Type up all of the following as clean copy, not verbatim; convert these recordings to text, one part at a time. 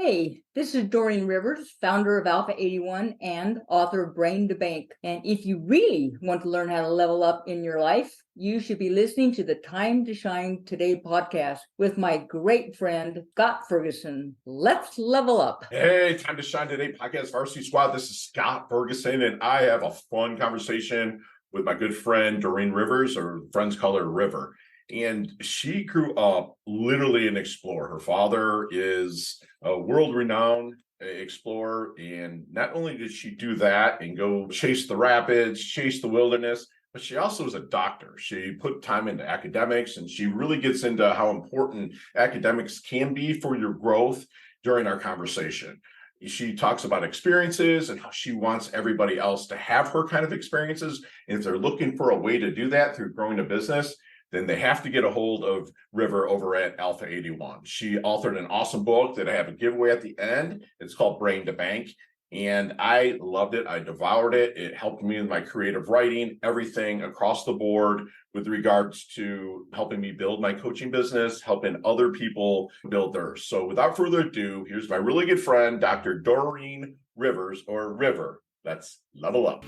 Hey, this is Dorine Rivers, founder of Alpha 81 and author of Brain to Bank. And if you really want to learn how to level up in your life, you should be listening to the Time to Shine Today podcast with my great friend, Scott Ferguson. Let's level up. Hey, Time to Shine Today podcast Varsity Squad. This is Scott Ferguson, and I have a fun conversation with my good friend, Dorine Rivers, or friends call her River. And she grew up literally an explorer. Her father is a world-renowned explorer. And not only did she do that and go chase the rapids, chase the wilderness, but she also is a doctor. She put time into academics, and she really gets into how important academics can be for your growth during our conversation. She talks about experiences and how she wants everybody else to have her kind of experiences. And if they're looking for a way to do that through growing a business, then they have to get a hold of River over at Alpha 81. She authored an awesome book that I have a giveaway at the end. It's called Brain to Bank. And I loved it. I devoured it. It helped me in my creative writing, everything across the board with regards to helping me build my coaching business, helping other people build theirs. So without further ado, here's my really good friend, Dr. Dorine Rivers, or River. Let's level up.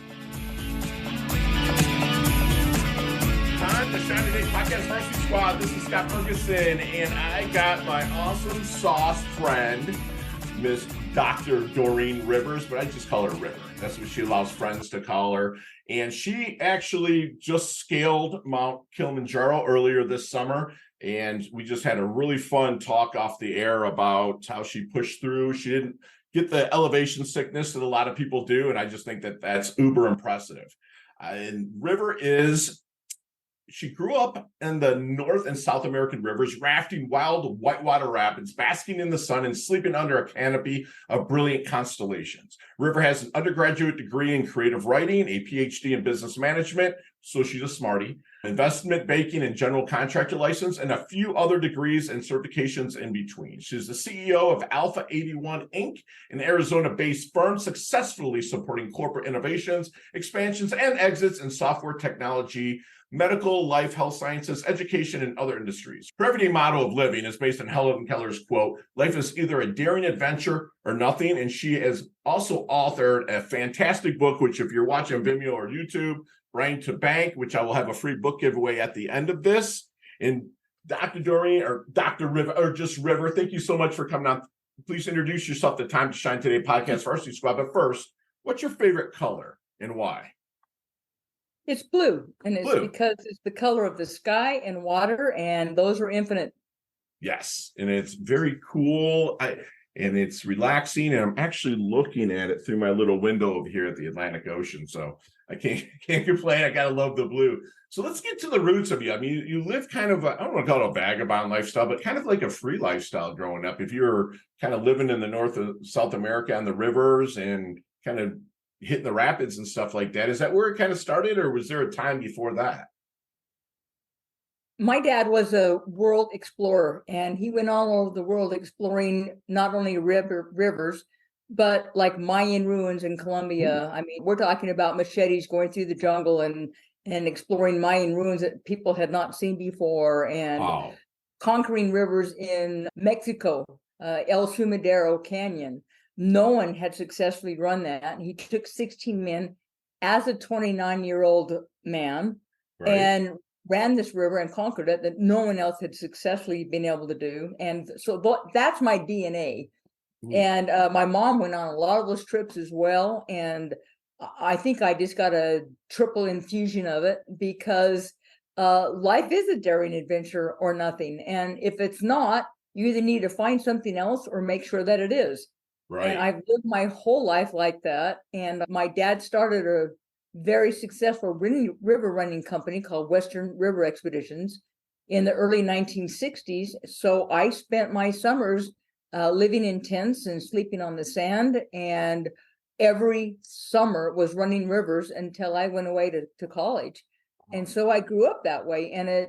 Time to Shine Today podcast Varsity Squad. This is Scott Ferguson, and I got my awesome sauce friend, Miss Dr. Dorine Rivers, but I just call her River. That's what she allows friends to call her. And she actually just scaled Mount Kilimanjaro earlier this summer. And we just had a really fun talk off the air about how she pushed through. She didn't get the elevation sickness that a lot of people do. And I just think that that's uber impressive. And River she grew up in the North and South American rivers, rafting wild whitewater rapids, basking in the sun, and sleeping under a canopy of brilliant constellations. River has an undergraduate degree in creative writing, a PhD in business management, so she's a smarty, investment banking and general contractor license, and a few other degrees and certifications in between. She's the CEO of Alpha 81 Inc., an Arizona-based firm successfully supporting corporate innovations, expansions, and exits in software technology, medical, life, health sciences, education, and other industries. Her everyday motto of living is based on Helen Keller's quote, "Life is either a daring adventure or nothing." And she has also authored a fantastic book, which if you're watching Vimeo or YouTube, Brain to Bank, which I will have a free book giveaway at the end of this. And Dr. Dorine, or Dr. River, or just River, thank you so much for coming on. Please introduce yourself to Time to Shine Today podcast Varsity Squad. But first, what's your favorite color and why? It's blue, and it's Blue. because it's the color of the sky and water, and those are infinite. Yes, and it's very cool, and it's relaxing, and I'm actually looking at it through my little window over here at the Atlantic Ocean, so I can't complain. I gotta love the blue. So let's get to the roots of you. I mean, you live kind of I don't want to call it a vagabond lifestyle, but kind of like a free lifestyle growing up. If you're kind of living in the North of South America on the rivers and kind of hitting the rapids and stuff like that, is that where it kind of started, or was there a time before that? My dad was a world explorer, and he went all over the world exploring not only rivers, but like Mayan ruins in Colombia. I mean, we're talking about machetes going through the jungle and exploring Mayan ruins that people had not seen before, and Wow. conquering rivers in Mexico, El Sumidero Canyon. No one had successfully run that. And he took 16 men as a 29-year-old man, Right. and ran this river and conquered it that no one else had successfully been able to do. And so that's my DNA. And my mom went on a lot of those trips as well. And I think I just got a triple infusion of it, because life is a daring adventure or nothing. And if it's not, you either need to find something else or make sure that it is. Right. And I've lived my whole life like that. And my dad started a very successful river running company called Western River Expeditions in the early 1960s. So I spent my summers living in tents and sleeping on the sand, and every summer was running rivers until I went away to college. And so I grew up that way, and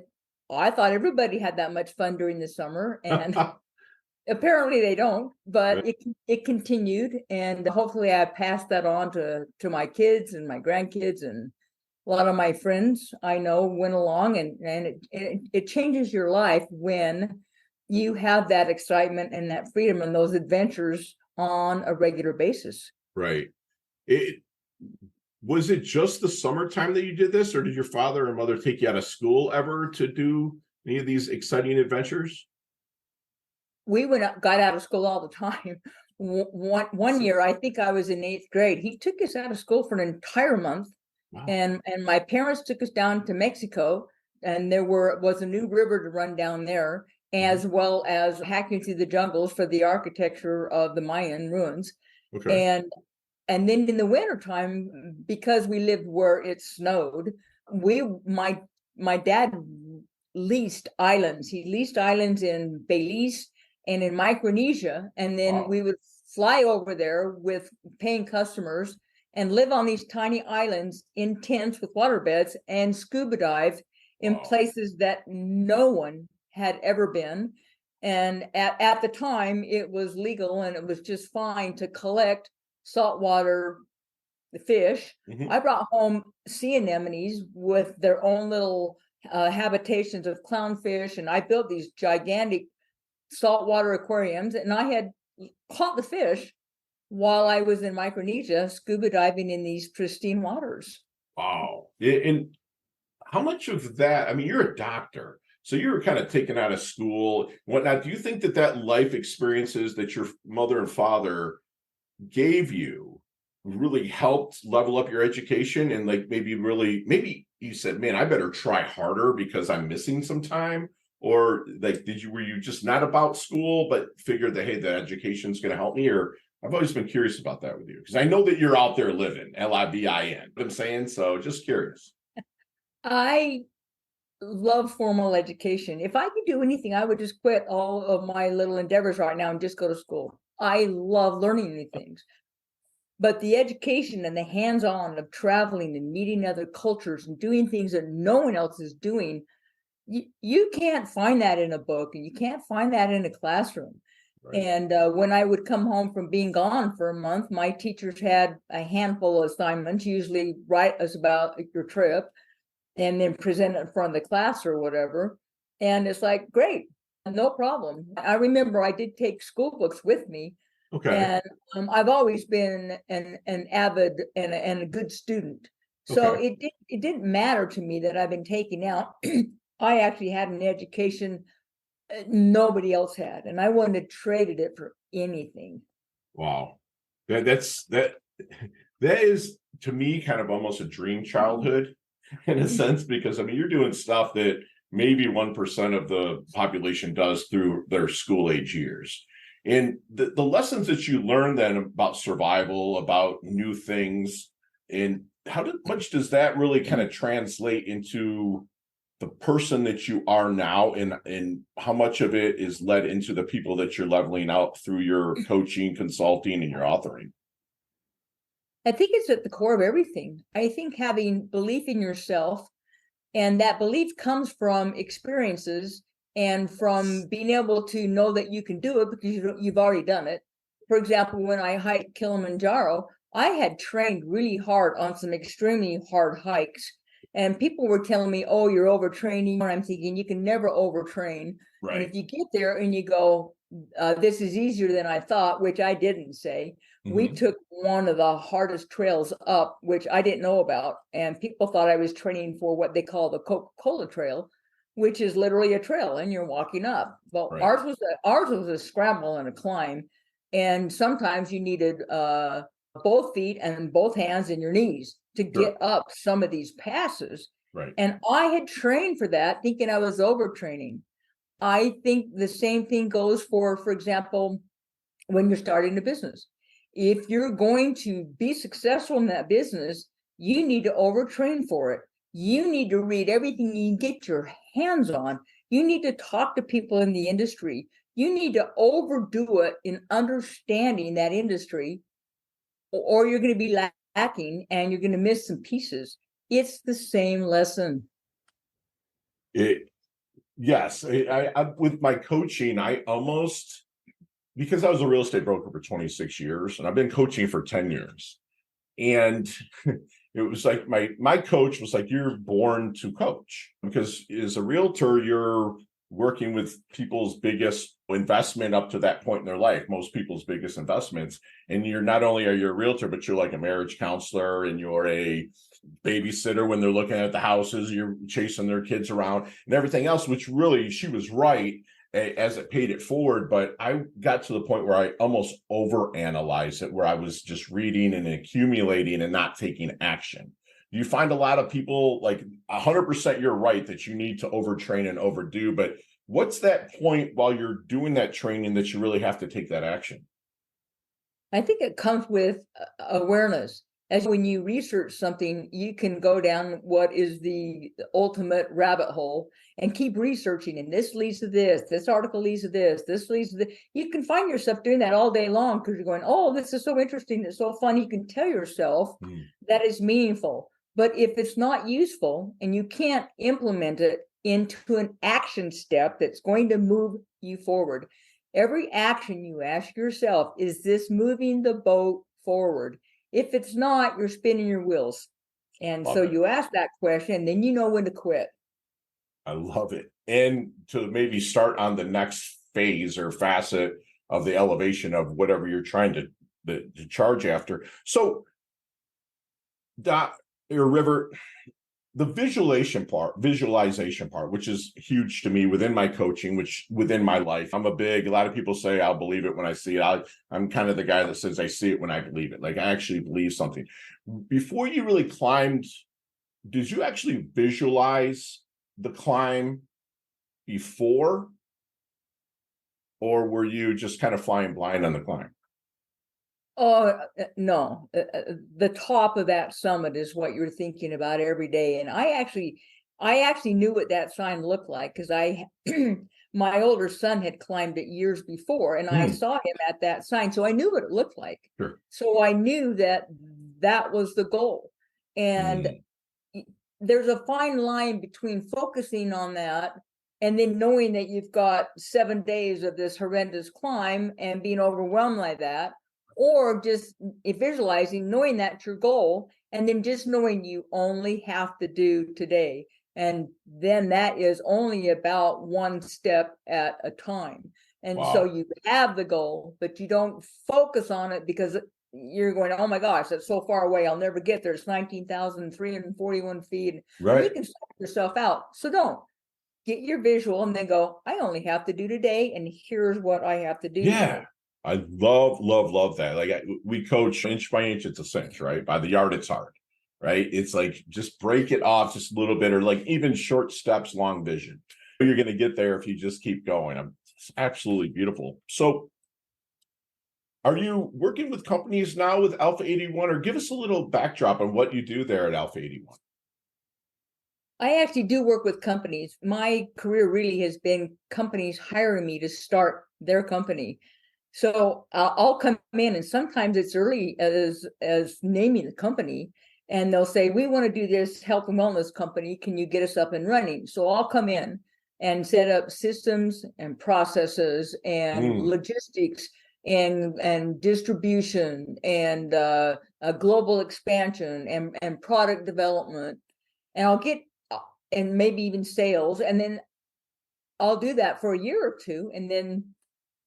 I thought everybody had that much fun during the summer, and apparently they don't, but it continued, and hopefully I passed that on to my kids and my grandkids, and a lot of my friends I know went along, and it changes your life when you have that excitement and that freedom and those adventures on a regular basis. Right. It was it just the summertime that you did this, or did your father and mother take you out of school ever to do any of these exciting adventures? We got out of school all the time. One year, I think I was in 8th grade. He took us out of school for an entire month. Wow. And my parents took us down to Mexico, and there was a new river to run down there, as well as hacking through the jungles for the architecture of the Mayan ruins. Okay. And then in the wintertime, because we lived where it snowed, my dad leased islands. He leased islands in Belize and in Micronesia, and then we would fly over there with paying customers and live on these tiny islands in tents with waterbeds and scuba dive in places that no one had ever been. And at the time, it was legal and it was just fine to collect saltwater fish. I brought home sea anemones with their own little habitations of clownfish, and I built these gigantic saltwater aquariums, and I had caught the fish while I was in Micronesia scuba diving in these pristine waters. Wow. And how much of that, I mean, you're a doctor, so you were kind of taken out of school, whatnot. Do you think that life experiences that your mother and father gave you really helped level up your education, and like maybe you said, man, I better try harder because I'm missing some time? Or like, were you just not about school, but figured that, hey, the education's going to help me? Or I've always been curious about that with you, because I know that you're out there living, LIVIN, what I'm saying. So just curious. I love formal education. If I could do anything, I would just quit all of my little endeavors right now and just go to school. I love learning new things. But the education and the hands-on of traveling and meeting other cultures and doing things that no one else is doing, you can't find that in a book, and you can't find that in a classroom. Right. And when I would come home from being gone for a month, my teachers had a handful of assignments, usually write us about your trip and then present it in front of the class or whatever. And it's like, great, no problem. I remember I did take school books with me. Okay. And I've always been an avid and a good student. So it didn't matter to me that I've been taken out. I actually had an education nobody else had, and I wouldn't have traded it for anything. Wow. That is, to me, kind of almost a dream childhood in a sense, because I mean, you're doing stuff that maybe 1% of the population does through their school age years. And the lessons that you learn then about survival, about new things, and how much does that really kind of translate into the person that you are now, and how much of it is led into the people that you're leveling out through your coaching, consulting, and your authoring? I think it's at the core of everything. I think having belief in yourself, and that belief comes from experiences and from being able to know that you can do it because you've already done it. For example, when I hiked Kilimanjaro, I had trained really hard on some extremely hard hikes. And people were telling me, oh, you're overtraining. And I'm thinking, you can never overtrain. Right. And if you get there and you go, this is easier than I thought, which I didn't say. We took one of the hardest trails up, which I didn't know about. And people thought I was training for what they call the Coca-Cola Trail, which is literally a trail and you're walking up. Well, right. ours was a scramble and a climb. And sometimes you needed both feet and both hands and your knees to get up some of these passes. Right. And I had trained for that, thinking I was overtraining. I think the same thing goes for example, when you're starting a business. If you're going to be successful in that business, you need to overtrain for it. You need to read everything you can get your hands on. You need to talk to people in the industry. You need to overdo it in understanding that industry, or you're going to be lacking and you're going to miss some pieces. It's the same lesson. Yes. I with my coaching, I almost, because I was a real estate broker for 26 years and I've been coaching for 10 years. And it was like my coach was like, you're born to coach, because as a realtor, you're working with people's biggest investment up to that point in their life, most people's biggest investments. And you're not only are you a realtor, but you're like a marriage counselor and you're a babysitter when they're looking at the houses, you're chasing their kids around and everything else, which really, she was right as it paid it forward. But I got to the point where I almost overanalyzed it, where I was just reading and accumulating and not taking action. You find a lot of people like 100% you're right that you need to overtrain and overdo, but what's that point while you're doing that training that you really have to take that action? I think it comes with awareness. As when you research something, you can go down what is the ultimate rabbit hole and keep researching. And this leads to this article leads to this leads to this. You can find yourself doing that all day long because you're going, oh, this is so interesting. It's so fun. You can tell yourself that it's meaningful. But if it's not useful and you can't implement it into an action step that's going to move you forward, every action you ask yourself, is this moving the boat forward? If it's not, you're spinning your wheels. And so you ask that question, then you know when to quit. I love it. And to maybe start on the next phase or facet of the elevation of whatever you're trying to charge after. So, River, the visualization part, which is huge to me within my coaching, which within my life, a lot of people say, I'll believe it when I see it. I'm kind of the guy that says I see it when I believe it. Like I actually believe something. Before you really climbed, did you actually visualize the climb before? Or were you just kind of flying blind on the climb? Oh, no. The top of that summit is what you're thinking about every day. And I actually knew what that sign looked like because my older son had climbed it years before and I saw him at that sign. So I knew what it looked like. Sure. So I knew that was the goal. And there's a fine line between focusing on that and then knowing that you've got 7 days of this horrendous climb and being overwhelmed like that. Or just visualizing, knowing that's your goal, and then just knowing you only have to do today. And then that is only about one step at a time. And so you have the goal, but you don't focus on it because you're going, oh my gosh, that's so far away. I'll never get there. It's 19,341 feet. Right. You can stop yourself out. So don't. Get your visual and then go, I only have to do today. And here's what I have to do. Yeah. Today. I love that. Like we coach inch by inch, it's a cinch, right? By the yard, it's hard, right? It's like, just break it off just a little bit, or like even short steps, long vision. You're going to get there if you just keep going. It's absolutely beautiful. So are you working with companies now with Alpha 81, or give us a little backdrop on what you do there at Alpha 81? I actually do work with companies. My career really has been companies hiring me to start their company. So I'll come in, and sometimes it's early as naming the company, and they'll say, we want to do this health and wellness company. Can you get us up and running? So I'll come in and set up systems and processes and logistics and distribution and a global expansion and product development. And I'll get, and maybe even sales. And then I'll do that for a year or two. And then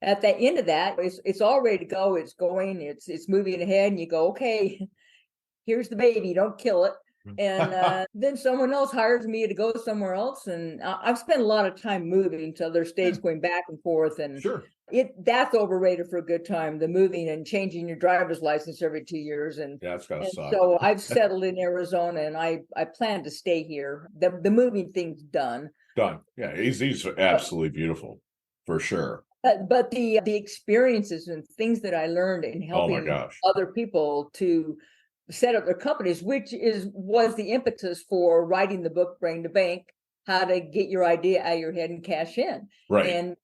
at the end of that, it's all ready to go. It's going, it's moving ahead, and you go, okay, here's the baby, don't kill it. And then someone else hires me to go somewhere else. And I've spent a lot of time moving to other states, going back and forth. And that's overrated for a good time, the moving and changing your driver's license every 2 years. And that's gotta suck. So I've settled in Arizona, and I plan to stay here. The moving thing's done. Yeah, he's absolutely beautiful, for sure. But the experiences and things that I learned in helping other people to set up their companies, which was the impetus for writing the book Brain to Bank, how to get your idea out of your head and cash in. Right. And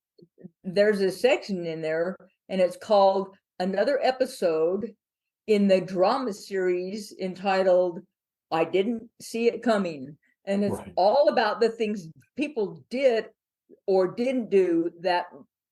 there's a section in there, and it's called Another Episode in the drama series entitled I Didn't See It Coming. And it's all about the things people did or didn't do that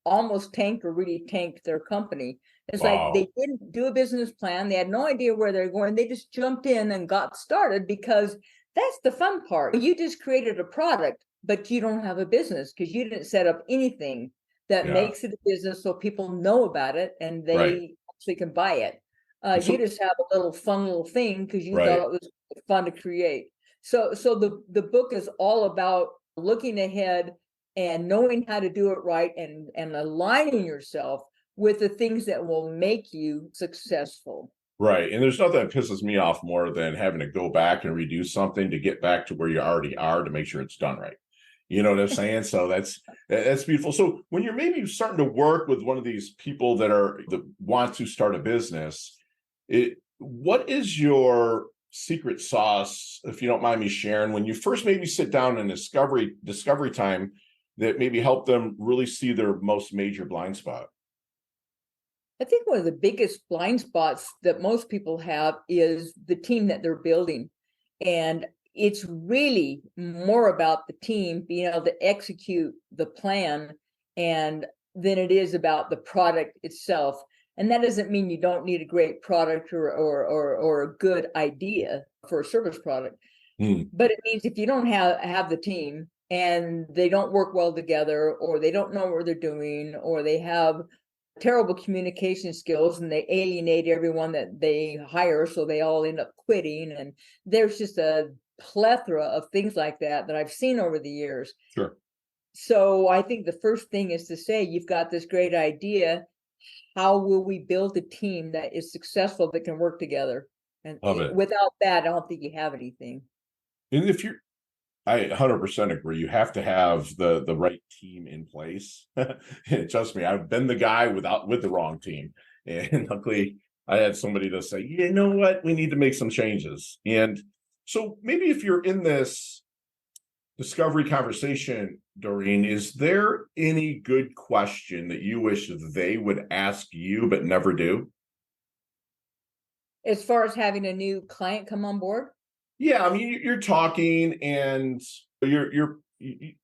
almost tanked or really tanked their company. It's like they didn't do a business plan. They had no idea where they're going. They just jumped in and got started, because that's the fun part. You just created a product. but you don't have a business because you didn't set up anything that Yeah. makes it a business so people know about it and Right. they actually can buy it. And You so, just have a little fun little thing because you thought right. it was fun to create. So the book is all about looking ahead and knowing how to do it right and aligning yourself with the things that will make you successful. Right. And there's nothing that pisses me off more than having to go back and redo something to get back to where you already are to make sure it's done right. You know what I'm saying? So that's beautiful. So when you're maybe starting to work with one of these people that want to start a business, what is your secret sauce, if you don't mind me sharing, when you first maybe sit down in discovery time that maybe help them really see their most major blind spot? I think one of the biggest blind spots that most people have is the team that they're building. And it's really more about the team being able to execute the plan and than it is about the product itself. And that doesn't mean you don't need a great product or a good idea for a service product. Hmm. But it means if you don't have the team and they don't work well together, or they don't know what they're doing, or they have terrible communication skills and they alienate everyone that they hire, so they all end up quitting. And there's just a plethora of things like that I've seen over the years. Sure. So I think the first thing is to say, you've got this great idea. How will we build a team that is successful, that can work together? And Love it. without that, I don't think you have anything. And if you're I 100% agree. You have to have the right team in place. Trust me, I've been the guy with the wrong team, and luckily I had somebody to say, you know what, we need to make some changes. And so maybe if you're in this discovery conversation, Dorine, is there any good question that you wish they would ask you but never do? As far as having a new client come on board, Yeah, I mean, you're talking and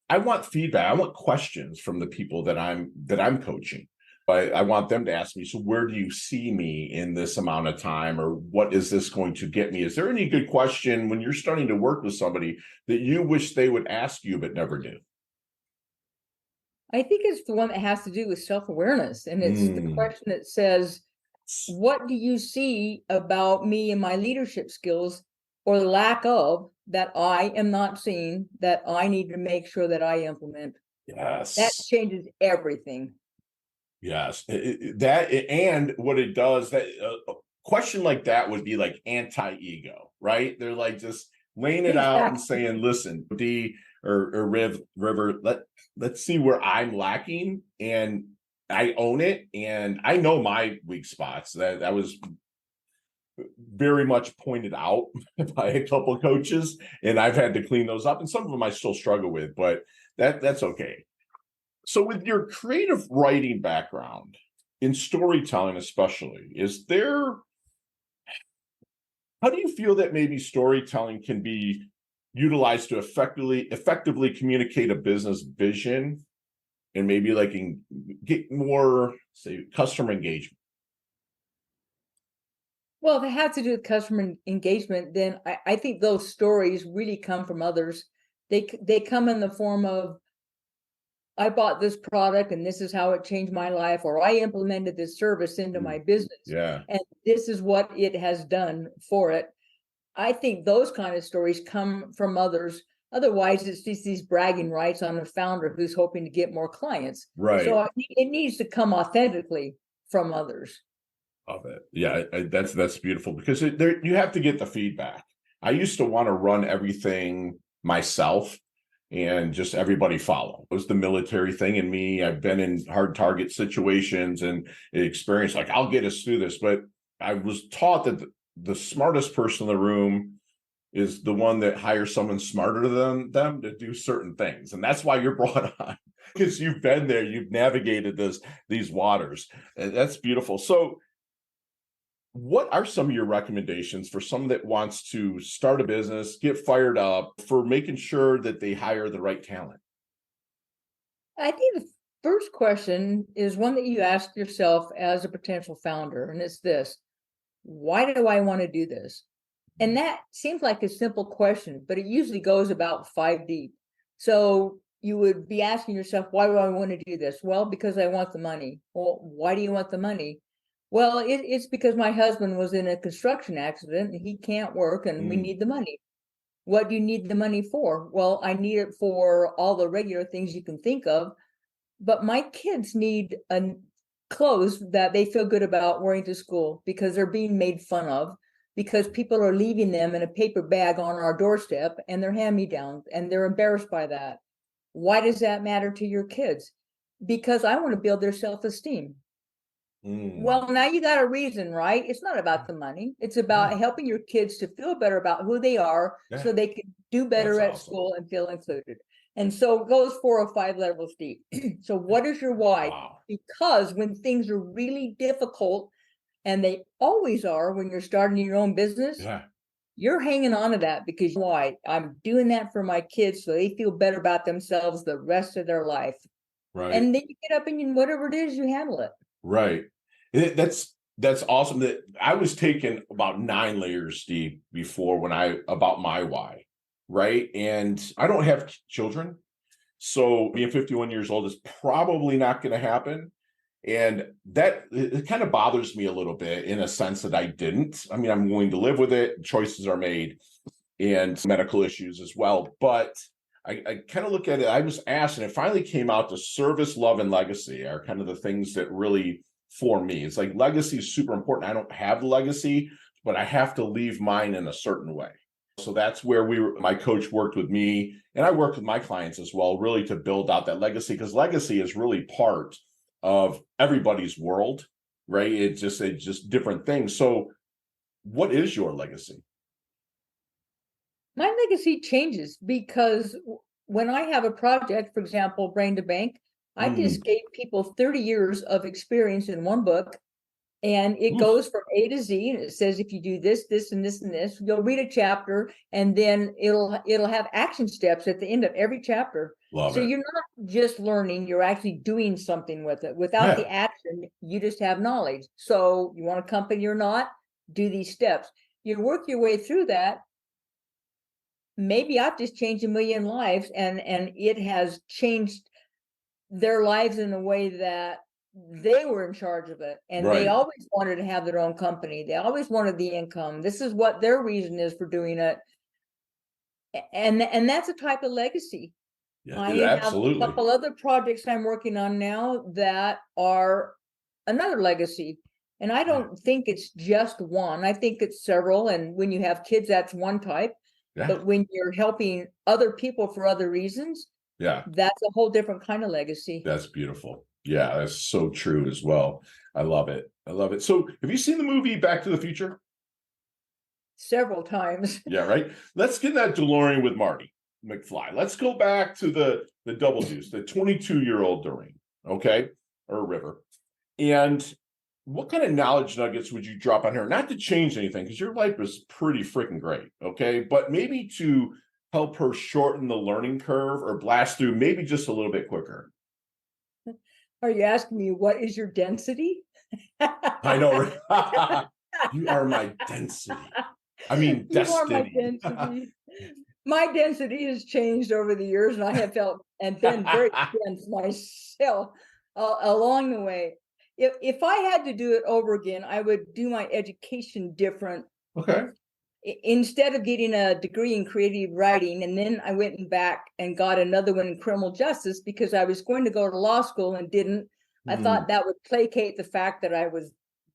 I want feedback. I want questions from the people that I'm coaching. I want them to ask me, so where do you see me in this amount of time, or what is this going to get me? Is there any good question when you're starting to work with somebody that you wish they would ask you but never do? I think it's the one that has to do with self-awareness. And it's the Mm, question that says, what do you see about me and my leadership skills, or lack of, that I am not seeing, that I need to make sure that I implement? That yes. changes everything. Yes, that and what it does, that a question like that would be like anti-ego, right? They're like just laying it out and Exactly. saying, "Listen, D or River, let's see where I'm lacking, and I own it, and I know my weak spots." That was very much pointed out by a couple of coaches, and I've had to clean those up, and some of them I still struggle with, but that's okay. So, with your creative writing background, in storytelling especially, how do you feel that maybe storytelling can be utilized to effectively communicate a business vision and maybe get more, say, customer engagement? Well, if it has to do with customer engagement, then I think those stories really come from others. They come in the form of, I bought this product and this is how it changed my life, or I implemented this service into my Mm, business yeah, and this is what it has done for it. I think those kind of stories come from others. Otherwise, it's just these bragging rights on a founder who's hoping to get more clients. So right. it needs to come authentically from others. Of it. Yeah, that's beautiful because you have to get the feedback. I used to want to run everything myself and just everybody follow. It was the military thing in me. I've been in hard target situations and experienced like, I'll get us through this. But I was taught that the smartest person in the room is the one that hires someone smarter than them to do certain things. And that's why you're brought on, because you've been there, you've navigated these waters. And that's beautiful. So what are some of your recommendations for someone that wants to start a business, get fired up, for making sure that they hire the right talent? I think the first question is one that you ask yourself as a potential founder, and it's this: why do I want to do this? And that seems like a simple question, but it usually goes about 5 deep. So you would be asking yourself, why do I want to do this? Well, because I want the money. Well, why do you want the money? Well, it's because my husband was in a construction accident and he can't work and we need the money. What do you need the money for? Well, I need it for all the regular things you can think of, but my kids need clothes that they feel good about wearing to school because they're being made fun of, because people are leaving them in a paper bag on our doorstep and they're hand-me-downs and they're embarrassed by that. Why does that matter to your kids? Because I want to build their self-esteem. Well, now you got a reason, right? It's not about the money. It's about helping your kids to feel better about who they are so they can do better at school and feel included. And so it goes 4 or 5 levels deep. So what is your why? Wow. Because when things are really difficult, and they always are when you're starting your own business, you're hanging on to that because why? I'm doing that for my kids so they feel better about themselves the rest of their life. Right. And then you get up and whatever it is, you handle it. Right. That's awesome. That I was taking about 9 layers deep before about my why. Right. And I don't have children. So being 51 years old is probably not going to happen. And that it kind of bothers me a little bit in a sense that I didn't. I mean, I'm willing to live with it. Choices are made and medical issues as well. But I kind of look at it. I was asked, and it finally came out, to service, love, and legacy are kind of the things that really, for me, it's like legacy is super important. I don't have legacy, but I have to leave mine in a certain way. So that's where my coach worked with me, and I work with my clients as well, really to build out that legacy, because legacy is really part of everybody's world, right? It's just different things. So what is your legacy? My legacy changes because when I have a project, for example, Brain to Bank, I just gave people 30 years of experience in one book, and it goes from A to Z, and it says if you do this, this, and this, and this, you'll read a chapter, and then it'll have action steps at the end of every chapter. Love so it. You're not just learning, you're actually doing something with it. Without the action, you just have knowledge. So you want a company or not, do these steps. You work your way through that. Maybe I've just changed 1 million lives, and it has changed their lives in a way that they were in charge of it, and they always wanted to have their own company. They always wanted the income. This is what their reason is for doing it, and that's a type of legacy. I have a couple other projects I'm working on now that are another legacy, and I don't think it's just one. I think it's several, and when you have kids, that's one type. But when you're helping other people for other reasons, that's a whole different kind of legacy. That's beautiful. Yeah, that's so true as well. I love it. I love it. So have you seen the movie Back to the Future? Several times. Yeah, right. Let's get that DeLorean with Marty McFly. Let's go back to the double deuce, the 22-year-old Dorine, okay, or River. And what kind of knowledge nuggets would you drop on her? Not to change anything, because your life was pretty freaking great, okay? But maybe to help her shorten the learning curve or blast through maybe just a little bit quicker. Are you asking me what is your density? I know. You are my density. I mean, destiny. You are my density. My density has changed over the years, and I have felt and been very dense myself along the way. If I had to do it over again, I would do my education different. Okay. Instead of getting a degree in creative writing, and then I went back and got another one in criminal justice because I was going to go to law school and didn't. I thought that would placate the fact that I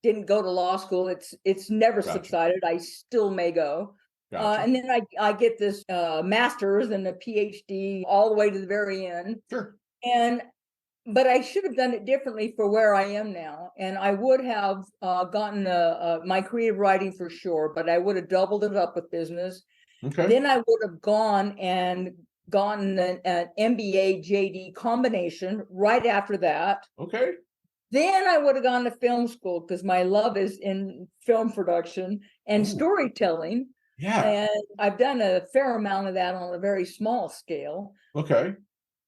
didn't go to law school. It's never subsided. I still may go. And then I get this master's and a PhD all the way to the very end. Sure. But I should have done it differently for where I am now. And I would have gotten my creative writing for sure, but I would have doubled it up with business. Okay. Then I would have gone and gotten an MBA JD combination right after that. Okay. Then I would have gone to film school because my love is in film production and storytelling. Yeah. And I've done a fair amount of that on a very small scale. Okay.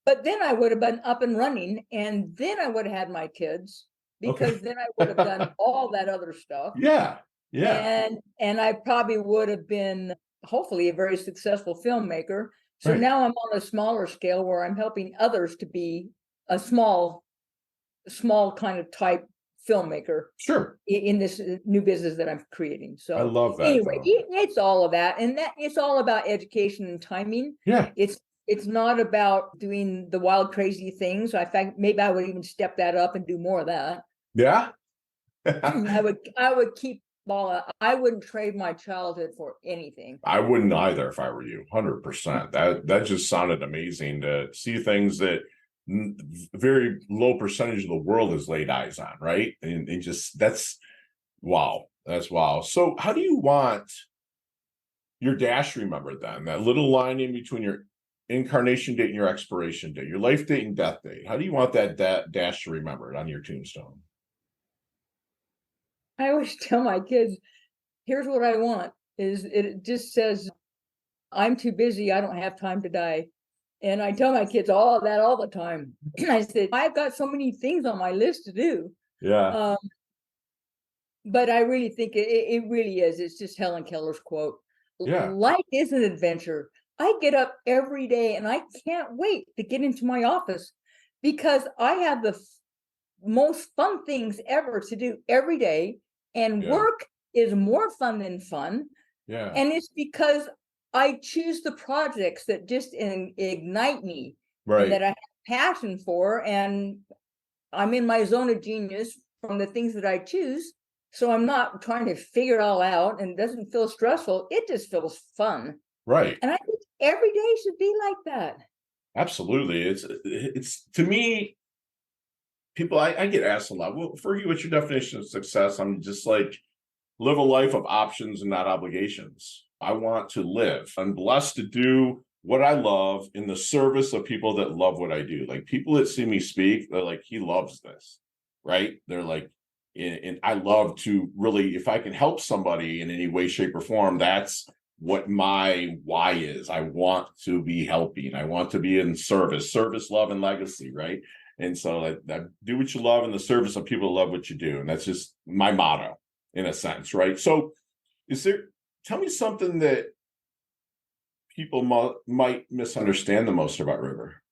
But then I would have been up and running, and then I would have had my kids, because then I would have done all that other stuff. Yeah. Yeah. And I probably would have been, hopefully, a very successful filmmaker. So Right. now I'm on a smaller scale where I'm helping others to be a small kind of type filmmaker Sure. in this new business that I'm creating. I So love that anyway, though. it's all of that, and that it's all about education and timing. Yeah. It's not about doing the wild, crazy things. In fact, maybe I would even step that up and do more of that. Yeah. I would keep all. I wouldn't trade my childhood for anything. I wouldn't either if I were you. 100%. That just sounded amazing to see things that very low percentage of the world has laid eyes on, right? And just that's wow. That's wow. So how do you want your dash remembered then? That little line in between your incarnation date and your expiration date, your life date and death date. How do you want that dash to remembered on your tombstone? I always tell my kids, here's what I want is it just says, I'm too busy. I don't have time to die. And I tell my kids all that all the time. I said, I've got so many things on my list to do. Yeah. But I really think it really is. It's just Helen Keller's quote. Yeah. Life is an adventure. I get up every day and I can't wait to get into my office because I have the most fun things ever to do every day. And Yeah. work is more fun than fun. Yeah. And it's because I choose the projects that just ignite me Right. and that I have passion for. And I'm in my zone of genius from the things that I choose. So I'm not trying to figure it all out, and it doesn't feel stressful. It just feels fun. Right. And I think every day should be like that. Absolutely. It's to me, people, I get asked a lot, well, for you, what's your definition of success? I'm just like, live a life of options and not obligations. I want to live. I'm blessed to do what I love in the service of people that love what I do. Like people that see me speak, they're like, he loves this, right? They're like, and I love to really, if I can help somebody in any way, shape, or form, that's what my why is. I want to be helping. I want to be in service, love, and legacy, right? And so I do what you love in the service of people who love what you do. And that's just my motto in a sense, right? So tell me something that people might misunderstand the most about River.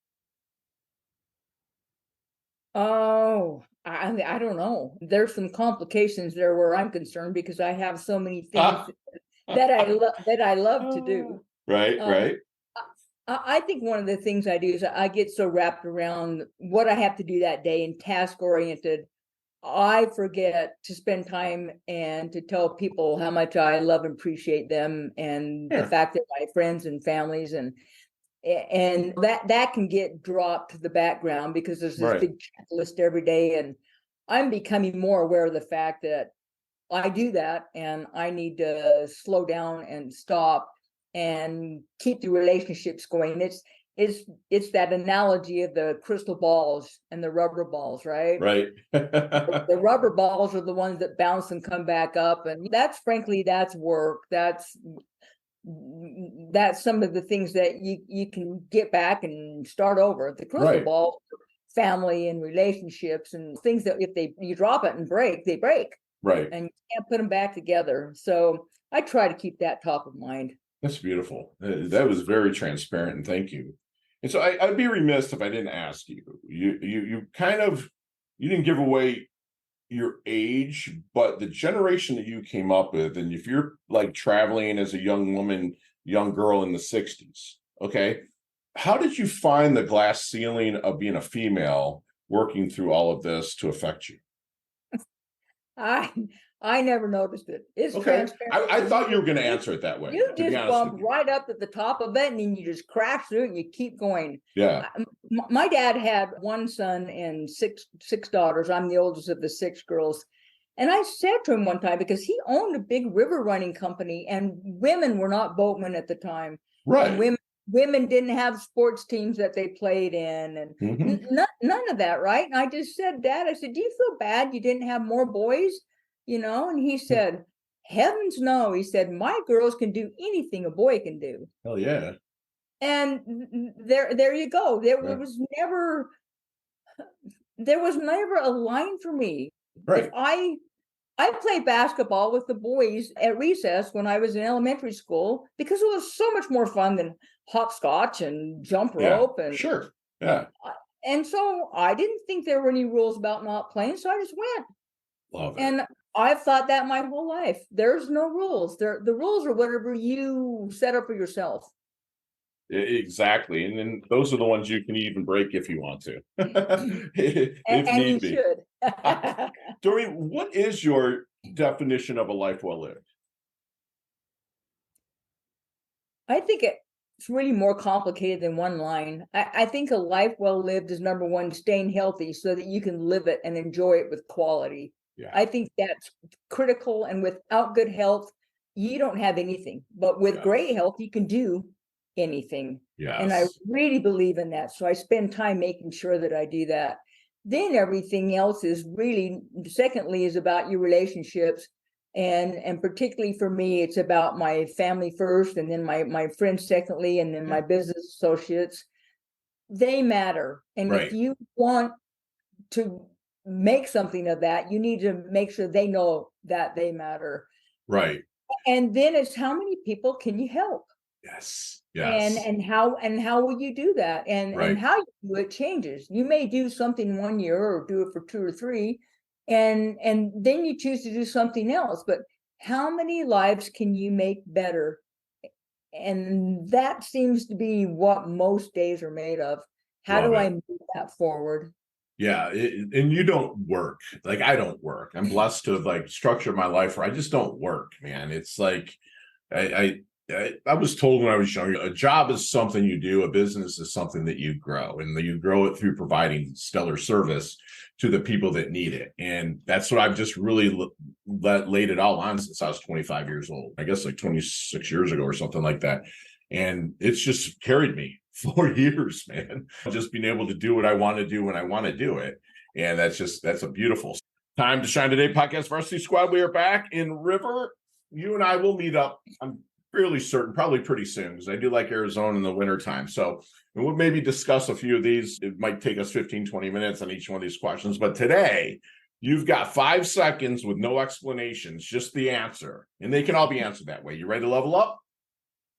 Oh, I don't know. There's some complications there where I'm concerned because I have so many things that I love to do. Right, right. I think one of the things I do is I get so wrapped around what I have to do that day and task oriented. I forget to spend time and to tell people how much I love and appreciate them, and the fact that my friends and families and that can get dropped to the background because there's this big checklist every day, and I'm becoming more aware of the fact that I do that and I need to slow down and stop and keep the relationships going. It's that analogy of the crystal balls and the rubber balls, right? Right. The rubber balls are the ones that bounce and come back up, and that's work. That's some of the things that you can get back and start over. The crystal ball, family and relationships and things that if you drop it and break, they break. Right. And you can't put them back together. So I try to keep that top of mind. That's beautiful. That was very transparent, and thank you. And so I'd be remiss if I didn't ask you. You kind of, you didn't give away your age, but the generation that you came up with, and if you're like traveling as a young girl in the 60s, okay, how did you find the glass ceiling of being a female working through all of this to affect you? I never noticed it. It's okay. transparent. I thought you were going to answer it that way. You just bump right up at the top of it, and then you just crash through it, and you keep going. Yeah. My dad had one son and six daughters. I'm the oldest of the 6 girls. And I said to him one time, because he owned a big river running company, and women were not boatmen at the time. Right. And women didn't have sports teams that they played in, and none of that, right? And I just said, Dad, I said, do you feel bad you didn't have more boys? You know, and he said, heavens no. He said, my girls can do anything a boy can do. Hell yeah. And there you go. There was never a line for me. Right. I played basketball with the boys at recess when I was in elementary school because it was so much more fun than hopscotch and jump Yeah. rope and Sure. Yeah. and so I didn't think there were any rules about not playing, so I just went. Love it. And I've thought that my whole life. There's no rules. The rules are whatever you set up for yourself. Exactly. And then those are the ones you can even break if you want to, if And you need be. should. Dorine, what is your definition of a life well lived? I think it's really more complicated than one line. I think a life well lived is, number one, staying healthy so that you can live it and enjoy it with quality. Yeah. I think that's critical. And without good health, you don't have anything. But with great health, you can do anything. Yes. And I really believe in that. So I spend time making sure that I do that. Then everything else is really, secondly, is about your relationships. And particularly for me, it's about my family first, and then my friends secondly, and then my business associates. They matter. And if you want to make something of that, you need to make sure they know that they matter. Right. And then it's how many people can you help? Yes. Yes. And how will you do that? And how you do it changes. You may do something 1 year or do it for 2 or 3, and then you choose to do something else. But how many lives can you make better? And that seems to be what most days are made of. How do I move that forward? Yeah. And you don't work. Like, I don't work. I'm blessed to like structure my life where I just don't work, man. It's like, I was told when I was younger, a job is something you do, a business is something that you grow, and you grow it through providing stellar service to the people that need it. And that's what I've just really laid it all on since I was 25 years old, I guess like 26 years ago or something like that. And it's just carried me 4 years, man, just being able to do what I want to do when I want to do it. And that's a beautiful time to shine today. Podcast Varsity Squad. We are back in River. You and I will meet up. I'm fairly certain, probably pretty soon, because I do like Arizona in the wintertime. So we'll maybe discuss a few of these. It might take us 15, 20 minutes on each one of these questions. But today, you've got 5 seconds with no explanations, just the answer. And they can all be answered that way. You ready to level up?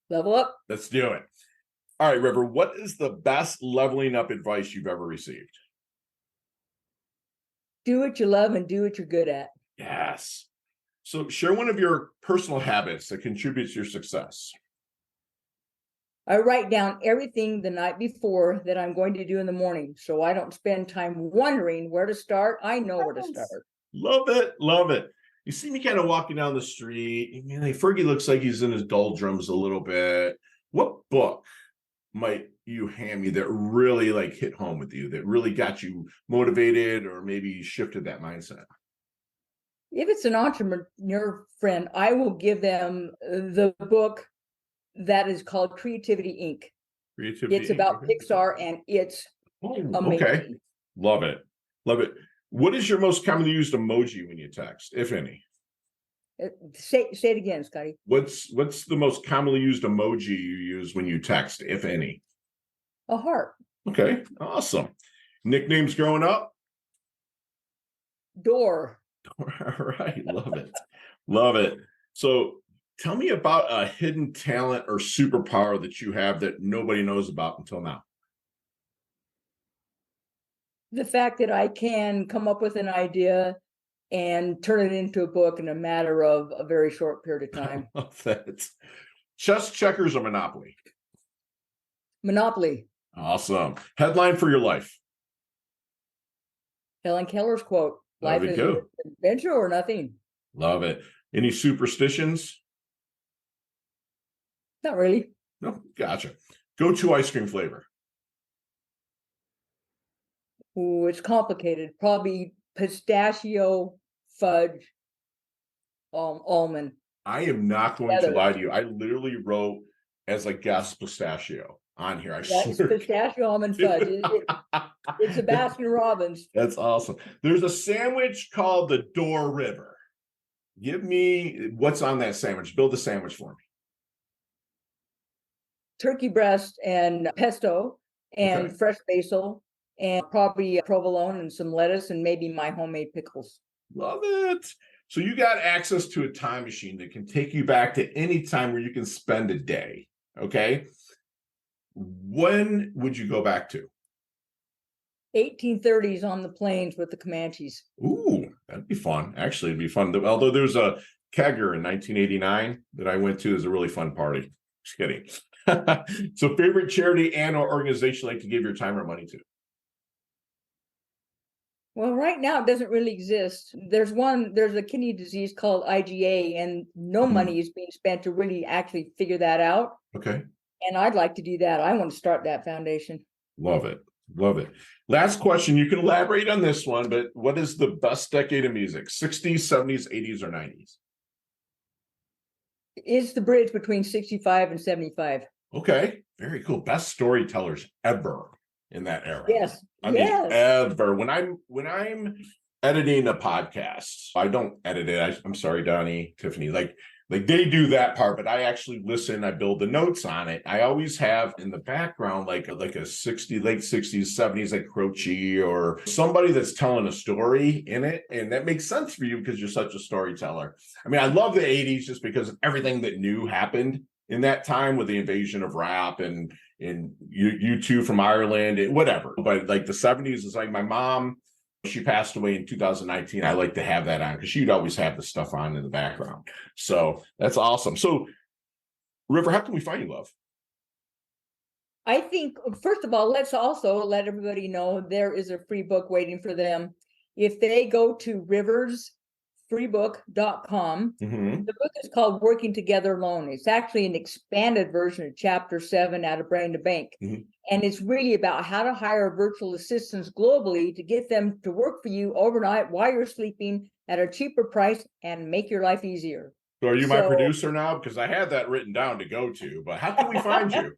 Level up. Let's do it. All right, River, what is the best leveling up advice you've ever received? Do what you love and do what you're good at. Yes. So share one of your personal habits that contributes to your success. I write down everything the night before that I'm going to do in the morning, so I don't spend time wondering where to start. I know where to start. Love it. Love it. You see me kind of walking down the street. I mean, like Fergie looks like he's in his doldrums a little bit. What book might you hand me that really like hit home with you, that really got you motivated or maybe shifted that mindset? If it's an entrepreneur friend, I will give them the book that is called Creativity Inc. It's about Pixar, and it's amazing. Okay. Love it. Love it. What is your most commonly used emoji when you text, if any? Say it again, Scotty. What's the most commonly used emoji you use when you text, if any? A heart. Okay. Awesome. Nicknames growing up? Door. All right. Love it. Love it. So tell me about a hidden talent or superpower that you have that nobody knows about until now. The fact that I can come up with an idea and turn it into a book in a matter of a very short period of time. I love that. Chess, checkers, or Monopoly? Monopoly. Awesome. Headline for your life? Helen Keller's quote. Life is an adventure or nothing. Love it. Any superstitions? Not really. No, gotcha. Go-to ice cream flavor? Ooh, it's complicated. Probably pistachio, fudge, almond. I am not going to lie to you. I literally wrote as a guest pistachio on here. It's pistachio, almond, fudge. It's a Baskin Robbins. That's awesome. There's a sandwich called the Dorine River. Give me what's on that sandwich. Build a sandwich for me. Turkey breast and pesto and fresh basil and probably provolone and some lettuce and maybe my homemade pickles. Love it. So you got access to a time machine that can take you back to any time where you can spend a day. Okay. When would you go back to? 1830s on the plains with the Comanches. Ooh, that'd be fun. Actually, it'd be fun. Although there's a kegger in 1989 that I went to. It was a really fun party. Just kidding. So favorite charity and or organization like to give your time or money to? Well, right now it doesn't really exist. There's a kidney disease called IgA, and no money is being spent to really actually figure that out. Okay. And I'd like to do that. I want to start that foundation. Love it. Love it. Last question. You can elaborate on this one, but what is the best decade of music? 60s, 70s, 80s, or 90s? It's the bridge between 65 and 75. Okay. Very cool. Best storytellers ever in that era. Yes. I mean, ever. When I'm editing a podcast, I don't edit it. I'm sorry, Donnie, Tiffany. Like they do that part, but I actually listen. I build the notes on it. I always have in the background like a late 60s, 70s, like Croce or somebody that's telling a story in it, and that makes sense for you because you're such a storyteller. I mean, I love the 80s just because of everything that new happened in that time with the invasion of rap and U2 from Ireland and whatever. But like the 70s is like my mom. She passed away in 2019. I like to have that on because she'd always have the stuff on in the background. So that's awesome. So, River, how can we find you, love? I think, first of all, let's also let everybody know there is a free book waiting for them. If they go to riversfreebook.com, the book is called Working Together Alone. It's actually an expanded version of Chapter 7 out of Brain to Bank. And it's really about how to hire virtual assistants globally to get them to work for you overnight while you're sleeping at a cheaper price and make your life easier. So are you my producer now? Because I had that written down to go to, but how can we find you?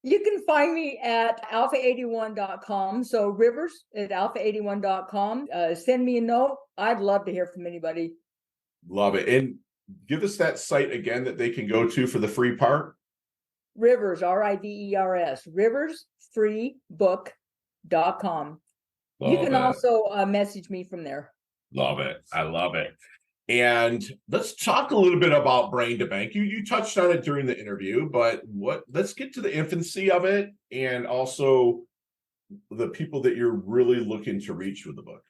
You can find me at alpha81.com. So Rivers at alpha81.com. Send me a note. I'd love to hear from anybody. Love it. And give us that site again that they can go to for the free part. Rivers, Rivers, riversfreebook.com. You can also message me from there. Love it. I love it. And let's talk a little bit about Brain to Bank. You touched on it during the interview, but let's get to the infancy of it and also the people that you're really looking to reach with the book.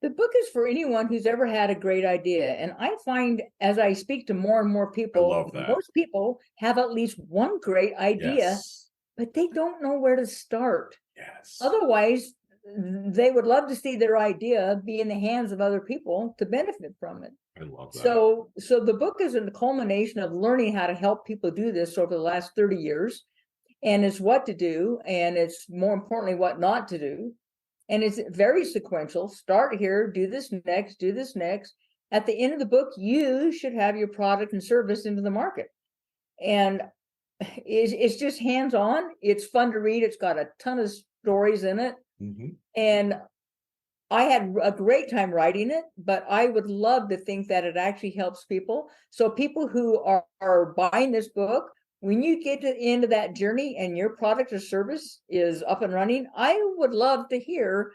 The book is for anyone who's ever had a great idea. And I find as I speak to more and more people, most people have at least one great idea, but they don't know where to start. Otherwise, they would love to see their idea be in the hands of other people to benefit from it. I love that. So the book is a culmination of learning how to help people do this over the last 30 years. And it's what to do. And it's more importantly, what not to do. And it's very sequential. Start here, do this next, do this next. At the end of the book, you should have your product and service into the market. And it's just hands-on. It's fun to read. It's got a ton of stories in it. And I had a great time writing it, but I would love to think that it actually helps people. So people who are buying this book, when you get to the end of that journey and your product or service is up and running, I would love to hear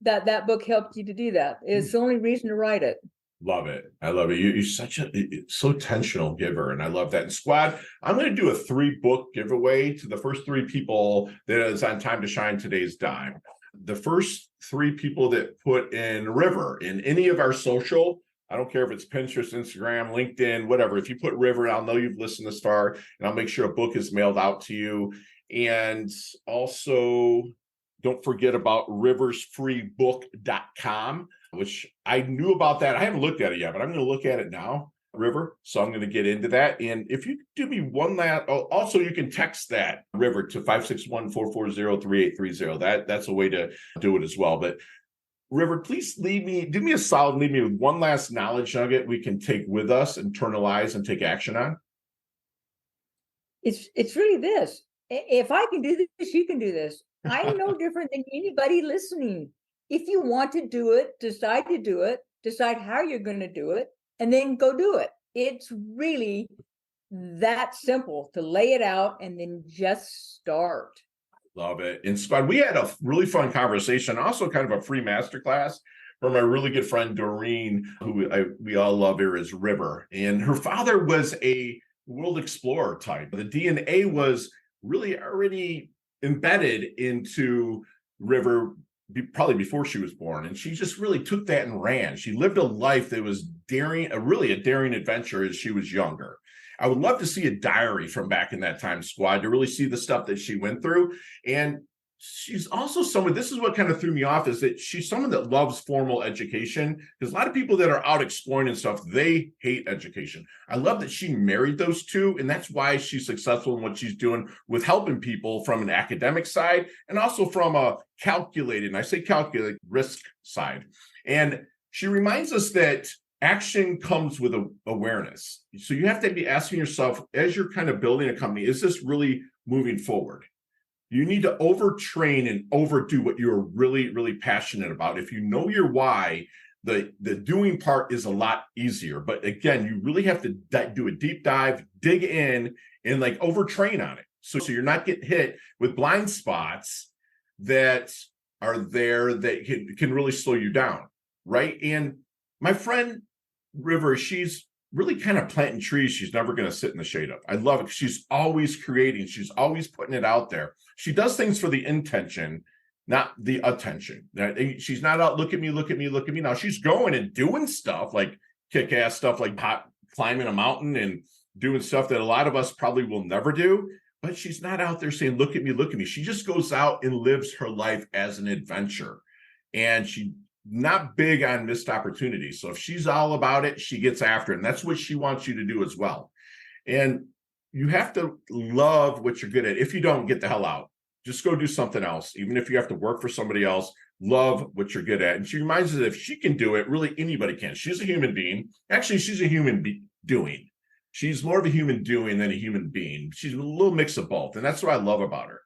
that book helped you to do that. It's the only reason to write it. Love it. I love it. You're such a so intentional giver. And I love that. And Squad, I'm going to do a 3-book giveaway to the first 3 people that is on Time to Shine today's dime. The first 3 people that put in River in any of our social, I don't care if it's Pinterest, Instagram, LinkedIn, whatever. If you put River, I'll know you've listened this far, and I'll make sure a book is mailed out to you. And also, don't forget about riversfreebook.com, which I knew about that. I haven't looked at it yet, but I'm going to look at it now, River. So I'm going to get into that. And if you do me one last, also you can text that River to 561-440-3830. That's a way to do it as well. But River, please do me a solid, leave me with one last knowledge nugget we can take with us, internalize, and take action on. It's really this. If I can do this, you can do this. I'm no different than anybody listening. If you want to do it, decide to do it, decide how you're going to do it, and then go do it. It's really that simple to lay it out and then just start. Love it. And Spud, we had a really fun conversation, also kind of a free masterclass from my really good friend, Dorine, who we all love her as River. And her father was a world explorer type. The DNA was really already embedded into River probably before she was born. And she just really took that and ran. She lived a life that was daring, really a daring adventure as she was younger. I would love to see a diary from back in that time, squad, to really see the stuff that she went through. And she's also someone, this is what kind of threw me off, is that she's someone that loves formal education, because a lot of people that are out exploring and stuff, they hate education. I love that she married those two, and that's why she's successful in what she's doing with helping people from an academic side and also from a calculated, and I say calculated, risk side. And she reminds us that action comes with awareness. So you have to be asking yourself, as you're kind of building a company, is this really moving forward? You need to overtrain and overdo what you're really, really passionate about. If you know your why, the doing part is a lot easier. But again, you really have to do a deep dive, dig in, and like overtrain on it. So you're not getting hit with blind spots that are there that can really slow you down, right? And my friend River, she's really kind of planting trees she's never going to sit in the shade of. I love it. She's always creating. She's always putting it out there. She does things for the intention, not the attention. She's not out, look at me, look at me, look at me. Now she's going and doing stuff like kick-ass stuff, like climbing a mountain and doing stuff that a lot of us probably will never do. But she's not out there saying, look at me, look at me. She just goes out and lives her life as an adventure. And she not big on missed opportunities. So if she's all about it, she gets after it. And that's what she wants you to do as well. And you have to love what you're good at. If you don't, get the hell out. Just go do something else. Even if you have to work for somebody else, love what you're good at. And she reminds us that if she can do it, really anybody can. She's a human being. Actually, she's a human doing. She's more of a human doing than a human being. She's a little mix of both. And that's what I love about her.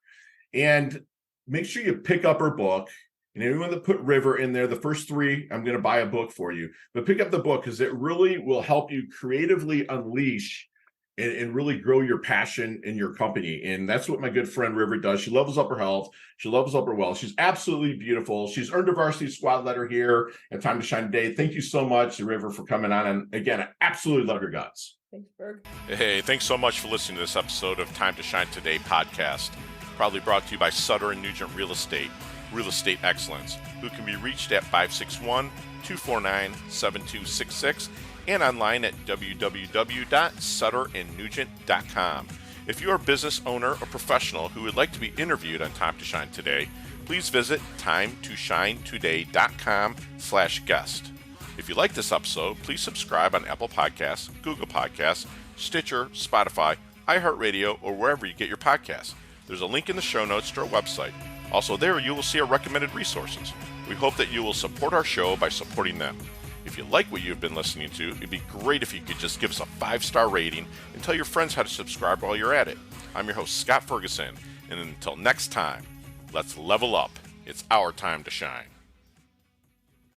And make sure you pick up her book. And everyone that put River in there, the first 3, I'm going to buy a book for you. But pick up the book, because it really will help you creatively unleash and really grow your passion in your company. And that's what my good friend River does. She levels up her health. She levels up her wealth. She's absolutely beautiful. She's earned a varsity squad letter here at Time to Shine today. Thank you so much, River, for coming on. And again, I absolutely love your guts. Thanks, Berg. Hey, thanks so much for listening to this episode of Time to Shine Today podcast. Proudly brought to you by Sutter & Nugent Real Estate Excellence, who can be reached at 561-249-7266 and online at www.sutterandnugent.com. If you are a business owner or professional who would like to be interviewed on Time to Shine Today, please visit timetoshinetoday.com/guest. If you like this episode, please subscribe on Apple Podcasts, Google Podcasts, Stitcher, Spotify, iHeartRadio, or wherever you get your podcasts. There's a link in the show notes to our website. Also there, you will see our recommended resources. We hope that you will support our show by supporting them. If you like what you've been listening to, it'd be great if you could just give us a 5-star rating and tell your friends how to subscribe while you're at it. I'm your host, Scott Ferguson, and until next time, let's level up. It's our time to shine.